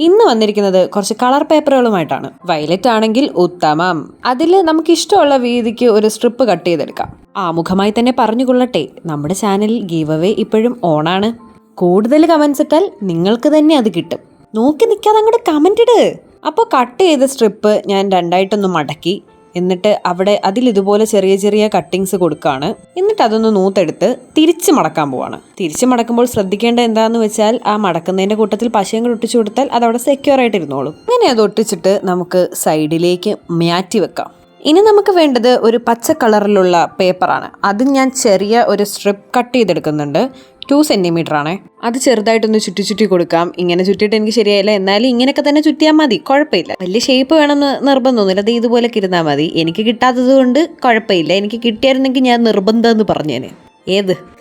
ഇന്ന് വന്നിരിക്കുന്നത് കുറച്ച് കളർ പേപ്പറുകളുമായിട്ടാണ്. വയലറ്റ് ആണെങ്കിൽ ഉത്തമം. അതിൽ നമുക്ക് ഇഷ്ടമുള്ള വീതിക്ക് ഒരു സ്ട്രിപ്പ് കട്ട് ചെയ്തെടുക്കാം. ആമുഖമായി തന്നെ പറഞ്ഞുകൊള്ളട്ടെ, നമ്മുടെ ചാനലിൽ ഗീവ് അവേ ഇപ്പോഴും ഓണാണ്. കൂടുതൽ കമന്റ്സ് ഇട്ടാൽ നിങ്ങൾക്ക് തന്നെ അത് കിട്ടും. നോക്കി നിൽക്കാതെ അങ്ങോട്ട് കമന്റ് ഇട്. അപ്പോൾ കട്ട് ചെയ്ത സ്ട്രിപ്പ് ഞാൻ രണ്ടായിട്ടൊന്ന് മടക്കി, എന്നിട്ട് അവിടെ അതിലിതുപോലെ ചെറിയ ചെറിയ കട്ടിങ്സ് കൊടുക്കുകയാണ്. എന്നിട്ട് അതൊന്ന് നൂത്തെടുത്ത് തിരിച്ച് മടക്കാൻ പോവാണ്. തിരിച്ച് മടക്കുമ്പോൾ ശ്രദ്ധിക്കേണ്ട എന്താണെന്ന് വെച്ചാൽ, ആ മടക്കുന്നതിൻ്റെ കൂട്ടത്തിൽ പശയും കൂടി ഒട്ടിച്ചു കൊടുത്താൽ അതവിടെ സെക്യൂർ ആയിട്ട് ഇരുന്നോളും. അങ്ങനെ അത് ഒട്ടിച്ചിട്ട് നമുക്ക് സൈഡിലേക്ക് മാറ്റി വെക്കാം. ഇനി നമുക്ക് വേണ്ടത് ഒരു പച്ച കളറിലുള്ള പേപ്പറാണ്. അത് ഞാൻ ചെറിയ ഒരു സ്ട്രിപ്പ് കട്ട് ചെയ്തെടുക്കുന്നുണ്ട്. 2 സെൻറ്റിമീറ്റർ ആണ്. അത് ചെറുതായിട്ടൊന്ന് ചുറ്റി കൊടുക്കാം. ഇങ്ങനെ ചുറ്റിയിട്ട് എനിക്ക് ശരിയായില്ല, എന്നാലും ഇങ്ങനെയൊക്കെ തന്നെ ചുറ്റിയാൽ മതി, കുഴപ്പമില്ല. വലിയ ഷേപ്പ് വേണമെന്ന് നിർബന്ധമൊന്നുമില്ല. അത് ഇതുപോലൊക്കെ ഇരുന്നാൽ മതി. എനിക്ക് കിട്ടാത്തത് കൊണ്ട് കുഴപ്പമില്ല. എനിക്ക് കിട്ടിയായിരുന്നെങ്കിൽ ഞാൻ നിർബന്ധം എന്ന് പറഞ്ഞേനെ.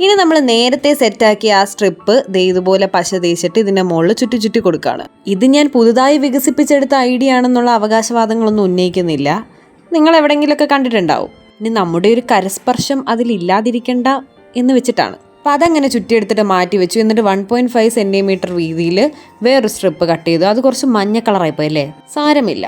ഇനി നമ്മൾ നേരത്തെ സെറ്റാക്കിയ ആ സ്ട്രിപ്പ് ഇതുപോലെ പശ തേച്ചിട്ട് ഇതിൻ്റെ മുകളിൽ ചുറ്റി കൊടുക്കുകയാണ്. ഇത് ഞാൻ പുതുതായി വികസിപ്പിച്ചെടുത്ത ഐഡിയ ആണെന്നുള്ള അവകാശവാദങ്ങളൊന്നും ഉന്നയിക്കുന്നില്ല. നിങ്ങൾ എവിടെയെങ്കിലുമൊക്കെ കണ്ടിട്ടുണ്ടാവും. ഇനി നമ്മുടെ ഒരു കരസ്പർശം അതിലില്ലാതിരിക്കണ്ട എന്ന് വെച്ചിട്ടാണ്. അപ്പോൾ അതങ്ങനെ ചുറ്റിയെടുത്തിട്ട് മാറ്റി വെച്ചു. എന്നിട്ട് 1.5 സെൻറ്റിമീറ്റർ വീതിയിൽ വേറൊരു സ്ട്രിപ്പ് കട്ട് ചെയ്തു. അത് കുറച്ച് മഞ്ഞ കളറായിപ്പോയി അല്ലേ? സാരമില്ല,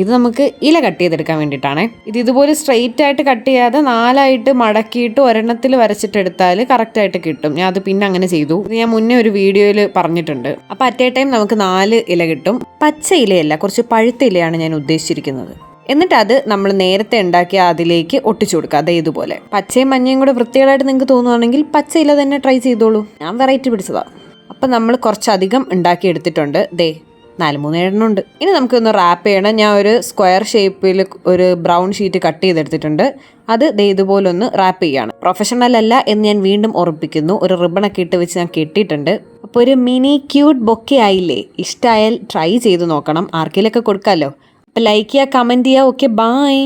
ഇത് നമുക്ക് ഇല കട്ട് ചെയ്തെടുക്കാൻ വേണ്ടിയിട്ടാണ്. ഇതുപോലെ സ്ട്രെയിറ്റ് ആയിട്ട് കട്ട് ചെയ്യാതെ 4ആയിട്ട് മടക്കിയിട്ട് ഒരെണ്ണത്തിൽ വരച്ചിട്ടെടുത്താൽ കറക്റ്റായിട്ട് കിട്ടും. ഞാൻ അത് പിന്നെ അങ്ങനെ ചെയ്തു. ഇത് ഞാൻ മുന്നേ ഒരു വീഡിയോയിൽ പറഞ്ഞിട്ടുണ്ട്. അപ്പോൾ അറ്റ് എ ടൈം നമുക്ക് 4 ഇല കിട്ടും. പച്ച ഇലയല്ല, കുറച്ച് പഴുത്ത ഇലയാണ് ഞാൻ ഉദ്ദേശിച്ചിരിക്കുന്നത്. എന്നിട്ട് അത് നമ്മൾ നേരത്തെ ഉണ്ടാക്കിയ അതിലേക്ക് ഒട്ടിച്ചു കൊടുക്കുക. അതേ ഇതുപോലെ പച്ചയും മഞ്ഞയും കൂടെ വൃത്തികളായിട്ട് നിങ്ങൾക്ക് തോന്നുവാണെങ്കിൽ പച്ച ഇല തന്നെ ട്രൈ ചെയ്തോളൂ. ഞാൻ വെറൈറ്റി പിടിച്ചതാണ്. അപ്പം നമ്മൾ കുറച്ചധികം ഉണ്ടാക്കി എടുത്തിട്ടുണ്ട്. 4-3 എണ്ണം ഉണ്ട്. ഇനി നമുക്കൊന്ന് റാപ്പ് ചെയ്യണം. ഞാൻ ഒരു സ്ക്വയർ ഷേപ്പിൽ ഒരു ബ്രൗൺ ഷീറ്റ് കട്ട് ചെയ്തെടുത്തിട്ടുണ്ട്. അത് ഇതുപോലെ ഒന്ന് റാപ്പ് ചെയ്യാണ്. പ്രൊഫഷണൽ അല്ല എന്ന് ഞാൻ വീണ്ടും ഓർമ്മിപ്പിക്കുന്നു. ഒരു റിബണൊക്കെ ഇട്ട് വെച്ച് ഞാൻ കെട്ടിയിട്ടുണ്ട്. അപ്പോൾ ഒരു മിനി ക്യൂട്ട് ബൊക്കെ ആയില്ലേ? ഇഷ്ടമായാൽ ട്രൈ ചെയ്ത് നോക്കണം. ആർക്കെങ്കിലൊക്കെ കൊടുക്കാമല്ലോ. അപ്പോൾ ലൈക്ക് ചെയ്യുക, കമൻറ്റ് ചെയ്യുക. Okay, by.